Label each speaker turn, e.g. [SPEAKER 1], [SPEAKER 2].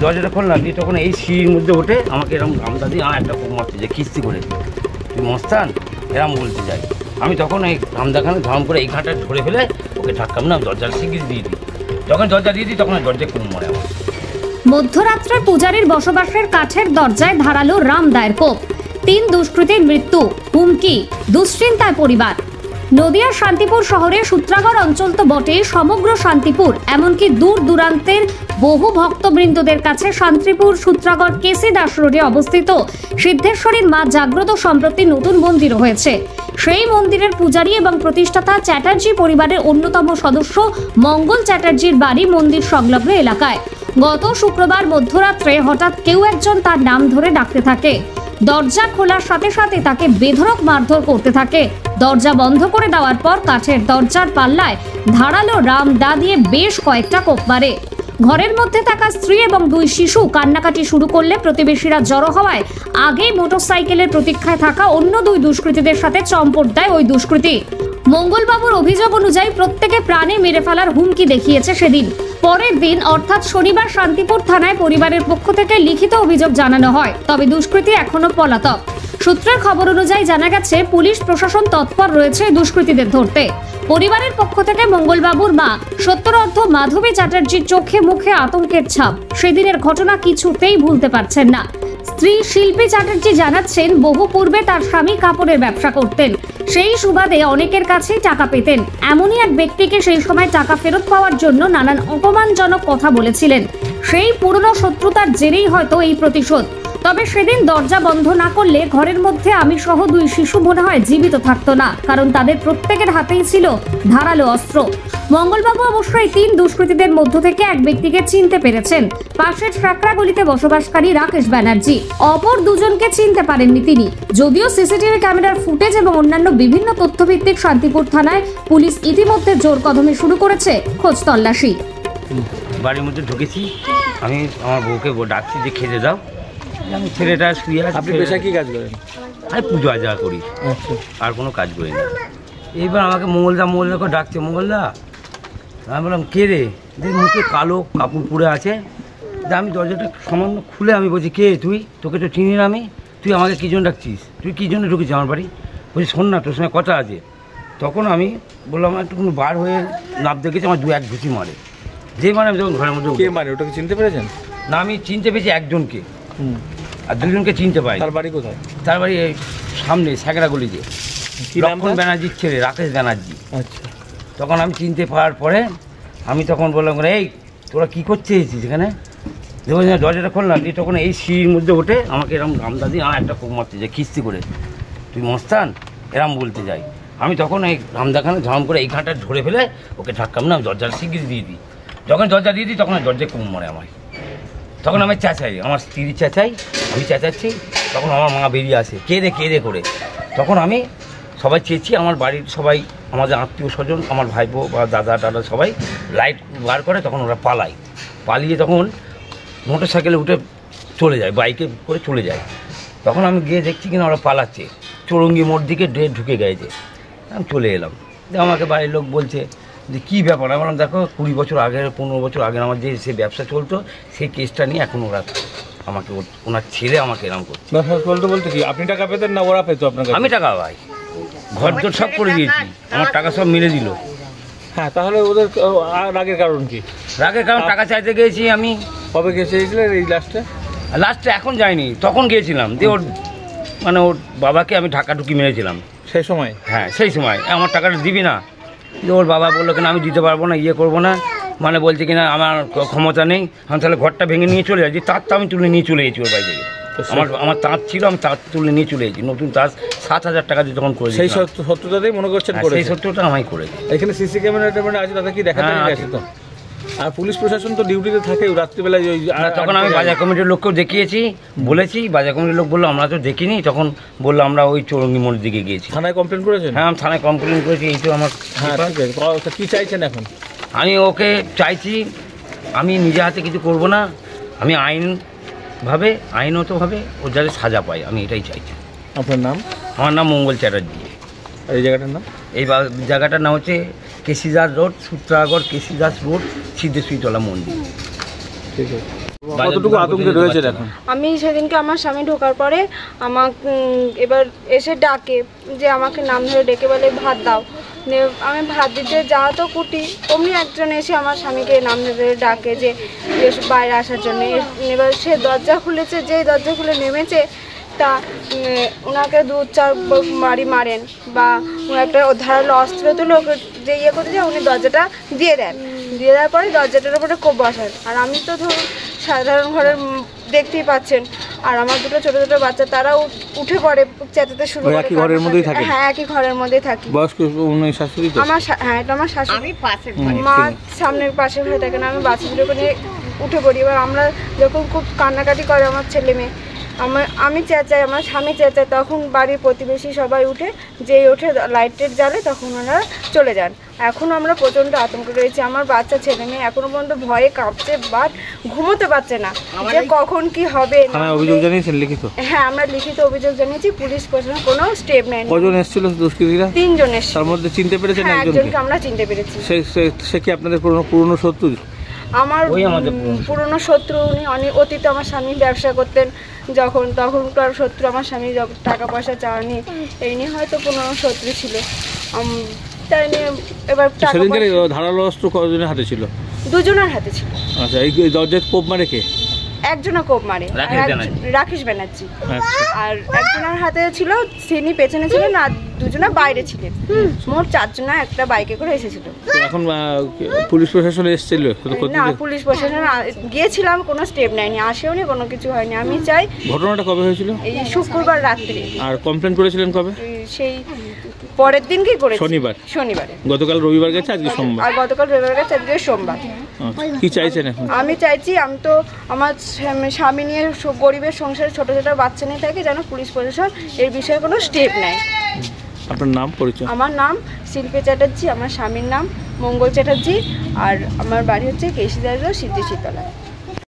[SPEAKER 1] দরজাটা খুললাম দিয়ে তখন এই সিঁড়ির মধ্যে ওঠে আমাকে এরকম গামছা দিয়ে আমার একটা কোপ মারতে যায় কিস্তি করে, তুই মস্তান এরম বলতে যাই। আমি তখন এই গামছাখানে ধরম করে এই ঘাটটা ধরে ফেলে ওকে ধাক্কাম না দরজার শিগগির দিয়ে দিই। যখন দরজা দিয়ে দিই তখন দরজায় কোপ মারে আমার।
[SPEAKER 2] মধ্যরাত্রে পূজারীর বসবাসের কাঠের দরজায় ধারালো রামদায়ের কোপ। 3 দুষ্কৃতীর মৃত্যু, হুমকি, দুশ্চিন্তায় পরিবার। নদিয়ার শান্তিপুর শহরের সূত্রাগড় অঞ্চল তো বটে, সমগ্র শান্তিপুর এমনকি দূর দূরান্তের বহু ভক্তবৃন্দদের কাছে শান্তিপুর সূত্রাগড় কেসি দাস রোডে অবস্থিত সিদ্ধেশ্বরীর মা জাগ্রত সম্প্রতি নতুন মন্দির হয়েছে। সেই মন্দিরের পূজারী এবং প্রতিষ্ঠাতা চ্যাটার্জি পরিবারের অন্যতম সদস্য মঙ্গল চ্যাটার্জির বাড়ি মন্দির সংলগ্ন এলাকায়। গত শুক্রবার মধ্যরাত্রে হঠাৎ কেউ একজন তার নাম ধরে ডাকতে থাকে। দরজা খোলার সাথে সাথে তাকে বেধড়ক মারধর করতে থাকে। দরজা বন্ধ করে দেওয়ার পর কাঠের দরজার পাল্লায় ধারালো রামদা দিয়ে বেশ কয়েকটা কোপ মারে। ঘরের মধ্যে থাকা স্ত্রী এবং 2 শিশু কান্নাকাটি শুরু করলে প্রতিবেশীরা জড়ো হওয়ায় আগেই মোটরসাইকেলের প্রতীক্ষায় থাকা অন্য 2 দুষ্কৃতীদের সাথে চম্পট দেয় ওই দুষ্কৃতী। মঙ্গলবাবুর অভিযোগ অনুযায়ী প্রত্যেকে প্রাণে মেরে ফেলার হুমকি দেখিয়েছে সেদিন। পরের দিন অর্থাৎ শনিবার শান্তিপুর থানায় পরিবারের পক্ষ থেকে লিখিত অভিযোগ জানানো হয়, তবে দুষ্কৃতী এখনো পলাতক। সূত্রের খবর অনুযায়ী জানা গেছে পুলিশ প্রশাসন তৎপর রয়েছে দুষ্কৃতীদের ধরতে। পরিবারের পক্ষ থেকে মঙ্গলবাবুর মা সত্যরথ মাধবী চ্যাটার্জির চোখে মুখে আতঙ্কের ছাপ। সেদিনের ঘটনা কিছুতেই ভুলতে পারছেন না। স্ত্রী শিল্পী চ্যাটার্জি জানাচ্ছেন, বহু পূর্বে তার স্বামী কাপড়ের ব্যবসা করতেন। সেই সুবাদে অনেকের কাছেই টাকা পেতেন। এমনই এক ব্যক্তিকে সেই সময় টাকা ফেরত পাওয়ার জন্য নানান অপমানজনক কথা বলেছিলেন। সেই পুরনো শত্রুতার জেরেই হয়তো এই প্রতিশোধ। তবে সেদিন দরজা বন্ধ না করলে ঘরের মধ্যে আমি সহ 2 শিশু মনে হয় জীবিত থাকতো না, কারণ তাদের প্রত্যেকের হাতেই ছিল ধারালো অস্ত্র। মঙ্গলবাবু অবশ্যই 3 দুষ্কৃতীদের মধ্য থেকে এক ব্যক্তিকে চিনতে পেরেছেন, পাশের সাকরাগলিতে বসবাসকারী রাকেশ ব্যানার্জি। অপর 2 জনকে চিনতে পারেননি তিনি। যদিও সিসিটিভি ক্যামেরার ফুটেজ এবং অন্যান্য বিভিন্ন তথ্যভিত্তিক শান্তিপুর থানায় পুলিশ ইতিমধ্যে জোর কদমে শুরু করেছে খোঁজ তল্লাশি।
[SPEAKER 1] বাড়ির মধ্যে ঢুকেছি, আমি আমার বউকে ডাকছি যে খেতে দাও। আমি ছেলেটা শুয়ে আছে।
[SPEAKER 3] আপনি পেশা কি কাজ করেন?
[SPEAKER 1] আমি পুজো আজা করি, আর কোনো কাজ করি না। এইবার আমাকে মঙ্গলদা করে ডাকছে, মঙ্গলদা। আমি বললাম কে রে? যে মুখে কালো কাপড় পুড়ে আছে। আমি দরজাটা সামান্য খুলে আমি বলছি, কে তুই? তোকে তো চিনি না আমি। তুই আমাকে কী জন্য ডাকছিস? তুই কী জন্য ঢুকেছিস আমার বাড়ি? বলছি শোন না, তোর সঙ্গে কথা আছে। তখন আমি বললাম একটু বার হয়ে নাপ দেখেছি, আমার 2-1 ঘুষি মারে। যে মানে আমি যখন ঘরের মধ্যে
[SPEAKER 3] কে মানে, ওটাকে চিনতে পেরেছেন?
[SPEAKER 1] না, আমি চিনতে পেরেছি একজনকে, আর 2 জনকে চিনতে পাই।
[SPEAKER 3] তার বাড়ি কোথায়?
[SPEAKER 1] তার বাড়ি সামনে সাকরাগলিতে। লক্ষণ ব্যানার্জির ছেলে রাকেশ ব্যানার্জি।
[SPEAKER 3] আচ্ছা।
[SPEAKER 1] তখন আমি চিনতে পাওয়ার পরে আমি তখন বললাম, এই তোরা কী করতে এসেছিস এখানে? দেখো দরজাটা খুললাম দিয়ে তখন এই সিঁড়ির মধ্যে ওঠে আমাকে এরকম গামছা দিয়ে আমার একটা কোপ মারতে যায় কিস্তি করে, তুই মস্তান এরম বলতে যাই। আমি তখন এই গামছাখানে ধরম করে এই ঘাটটা ধরে ফেলে ওকে ধাক্কাম না দরজার শিগগির দিয়ে দিই। যখন দরজা দিয়ে দিই তখন দরজায় কোপ মারে আমায়। তখন আমি চেঁচাই, আমার স্ত্রীর চেঁচাই, আমি চেঁচাচ্ছি। তখন আমার মা বেরিয়ে আসে, কেঁদে করে। তখন আমি সবাই চেয়েছি, আমার বাড়ির সবাই, আমাদের আত্মীয় স্বজন, আমার ভাইপো বা দাদা টাদা সবাই লাইট বার করে। তখন ওরা পালিয়ে তখন মোটরসাইকেলে উঠে চলে যায়, বাইকে করে চলে যায়। তখন আমি গিয়ে দেখছি কিনা ওরা পালাচ্ছে, চৌরঙ্গি মোড় দিকে ঢুকে গেছে। আমি চলে এলাম, আমাকে বাড়ির লোক বলছে যে কী ব্যাপার? আমি বললাম, দেখো 20 বছর আগের 15 বছর আগের আমার যে সে ব্যবসা চলতো, সেই কেসটা নিয়ে এখন ওরা আমাকে, ওনার ছেলে আমাকে এরকম করছে।
[SPEAKER 3] বলতে কি আপনি টাকা পেতেন না ওরা পেতো আপনাকে?
[SPEAKER 1] আমি টাকা পাই, ঘর দর সব করে দিয়েছি, আমার টাকা সব মেরে দিল।
[SPEAKER 3] হ্যাঁ, তাহলে ওদের রাগের কারণ কি?
[SPEAKER 1] রাগের কারণ টাকা চাইতে গিয়েছি আমি।
[SPEAKER 3] কবে গেছিলেন এই লাস্টে? এখন যাইনি, তখন গিয়েছিলাম। দিয়ে ওর
[SPEAKER 1] ওর বাবাকে আমি ঢাকাঢুকি মেরেছিলাম
[SPEAKER 3] সেই সময়।
[SPEAKER 1] হ্যাঁ, সেই সময় আমার টাকাটা দিবি না। ওর বাবা বললো কিনা আমি দিতে পারবো না, করবো না, বলছে কিনা আমার ক্ষমতা নেই। আমি তাহলে ঘরটা ভেঙে নিয়ে চলে যাচ্ছি। তাঁতটা আমি তুলে নিয়ে চলে গেছি ওর বাড়ি থেকে। আমার তাঁত ছিল, আমি তাঁত তুলে নিয়ে চলে গেছি। নতুন তাঁত 7,000 টাকা দিয়ে তখন করে। সেই
[SPEAKER 3] সত্যটাই মনে করছেন?
[SPEAKER 1] সেই সত্যটা আমি করেছি।
[SPEAKER 3] এখানে সিসি ক্যামেরা আছে, তাতে কি দেখা যাচ্ছে তো? আর পুলিশ প্রশাসন তো ডিউটিতে থাকে রাত্রিবেলায়।
[SPEAKER 1] তখন আমি বাজার কমিটির লোককেও দেখিয়েছি, বলেছি। বাজার কমিটির লোক বললো আমরা তো দেখিনি। তখন বললো আমরা ওই চৌরঙ্গি মোড়ের দিকে গিয়েছি।
[SPEAKER 3] থানায় কমপ্লেন করেছেন?
[SPEAKER 1] হ্যাঁ, আমি থানায় কমপ্লেন করেছি। এই তো আমার।
[SPEAKER 3] হ্যাঁ, কি চাইছেন এখন?
[SPEAKER 1] আমি ওকে চাইছি, আমি নিজে হাতে কিছু করব না, আমি আইনতভাবে ওর যাতে সাজা পাই, আমি এটাই চাইছি।
[SPEAKER 3] আপনার নাম? আমার
[SPEAKER 1] নাম মঙ্গল চ্যাটার্জি।
[SPEAKER 3] আর এই জায়গাটার নাম?
[SPEAKER 1] এই জায়গাটার নাম হচ্ছে কেসিদাস রোড, সূত্রাগড় কেসিদাস রোড, সিদ্ধেশ্বরীতলা মন্দির।
[SPEAKER 3] ঠিক আছে। কতটুকু আতঙ্কে রয়েছে এখন?
[SPEAKER 4] আমি সেদিনকে আমার স্বামী ঢোকার পরে আমাকে এবার এসে ডাকে যে আমাকে নাম ধরে ডেকে বলে ভাত দাও। আমি ভাত দিতে যাওয়া তো কুটি, অমনি একজন এসে আমার স্বামীকে নাম ধরে ডাকে যে বাইরে আসার জন্য। এবার সে দরজা খুলেছে, যেই দরজা খুলে নেমেছে তা ওনাকে 2-4 বাড়ি মারেন বা একটা ধারালো অস্ত্র তুলে ওকে যে ইয়ে করতে যায় উনি দরজাটা দিয়ে দেন। দিয়ে দেওয়ার পরে দরজাটার উপরে কোপ বসান। আর আমি তো ধরুন সাধারণ ঘরের দেখতেই পাচ্ছেন, আর আমার দুটো ছোট ছোট বাচ্চা তারাও উঠে পড়ে চেঁচাতে শুরু করে।
[SPEAKER 3] একই ঘরের মধ্যেই থাকে?
[SPEAKER 4] হ্যাঁ, একই ঘরের মধ্যেই থাকি।
[SPEAKER 3] বয়স্ক শাশুড়ি তো?
[SPEAKER 4] হ্যাঁ, এটা আমার শাশুড়ি। মা সামনের পাশে হয়ে থাকে না, আমি বাচ্চা দুটোকে নিয়ে উঠে পড়ি। এবার আমরা যখন খুব কান্নাকাটি করে আমার ছেলে মেয়ে, আমি চেঁচাই, আমার স্বামী চেঁচায়, তখন বাড়ির প্রতিবেশী সবাই উঠে, যেই ওঠে লাইটের জ্বালে তখন ওনারা চলে যান। এখন আমরা প্রচণ্ড আতঙ্কে রয়েছি। আমার বাচ্চা ছেলে মেয়ে এখনো পর্যন্ত ভয়ে কাঁপছে, বাট ঘুমোতে পারছে না যে কখন কি হবে।
[SPEAKER 3] অভিযোগ জানিয়েছেন লিখিত?
[SPEAKER 4] হ্যাঁ, আমরা লিখিত অভিযোগ জানিয়েছি। পুলিশ প্রশাসন কোনো স্টেপ নেয়নি।
[SPEAKER 3] কজন এসেছিল দুষ্কৃতীরা?
[SPEAKER 4] 3 জন এসেছিল।
[SPEAKER 3] তার মধ্যে চিনতে পেরেছেন একজনকে?
[SPEAKER 4] একজনকে আমরা চিনতে পেরেছি।
[SPEAKER 3] সে কি আপনাদের পুরনো শত্রু?
[SPEAKER 4] আমার পুরনো শত্রু। উনি অতীতে আমার স্বামী ব্যবসা করতেন, তখনকার শত্রু আমার স্বামী টাকা পয়সা চাওয়ানি, এই নিয়ে হয়তো পুরনো শত্রু ছিল। তাই নিয়ে এবার
[SPEAKER 3] সেদিনকে ধারালো অস্ত্র কজনের হাতে ছিল?
[SPEAKER 4] 2 জনের হাতে ছিল।
[SPEAKER 3] আচ্ছা, এই দরজায় কোপ মারে কে?
[SPEAKER 4] একজনা কোপ মারে, রাকেশ ব্যানার্জি। আর একজনের হাতে ছিল, তিনি পেছনে ছিলেন, আর 2 জনা বাইরে ছিলেন। মোট 4 জনা একটা বাইকে করে এসেছিল।
[SPEAKER 3] এখন পুলিশ প্রশাসন এসেছিল?
[SPEAKER 4] না, পুলিশ প্রশাসন গিয়েছিলাম, কোনো স্টেপ নেয়নি, আসেওনি, কোনো কিছু হয়নি। আমি চাই।
[SPEAKER 3] ঘটনাটা কবে হয়েছিল?
[SPEAKER 4] এই শুক্রবার রাত্রে।
[SPEAKER 3] আর কমপ্লেন করেছিলেন কবে?
[SPEAKER 4] সেই পরের দিনকেই করেছি, শনিবারে।
[SPEAKER 3] গতকাল রবিবার গেছে, আজকে সোমবার।
[SPEAKER 4] আর গতকাল রবিবার গেছে, আজকে সোমবার।
[SPEAKER 3] কি চাইছেন এখন?
[SPEAKER 4] আমি চাইছি, আমি তো আমার স্বামী নিয়ে গরিবের সংসারে ছোট ছোট বাচ্চা নিয়ে থাকি, যেন পুলিশ প্রশাসন এর বিষয়ে কোনো স্টেপ নেয়।
[SPEAKER 3] আপনার নাম, পরিচয়?
[SPEAKER 4] আমার নাম শিল্পী চ্যাটার্জি, আমার স্বামীর নাম মঙ্গল চ্যাটার্জি, আর আমার বাড়ি হচ্ছে কেশিদার সিদ্ধি শীতলা।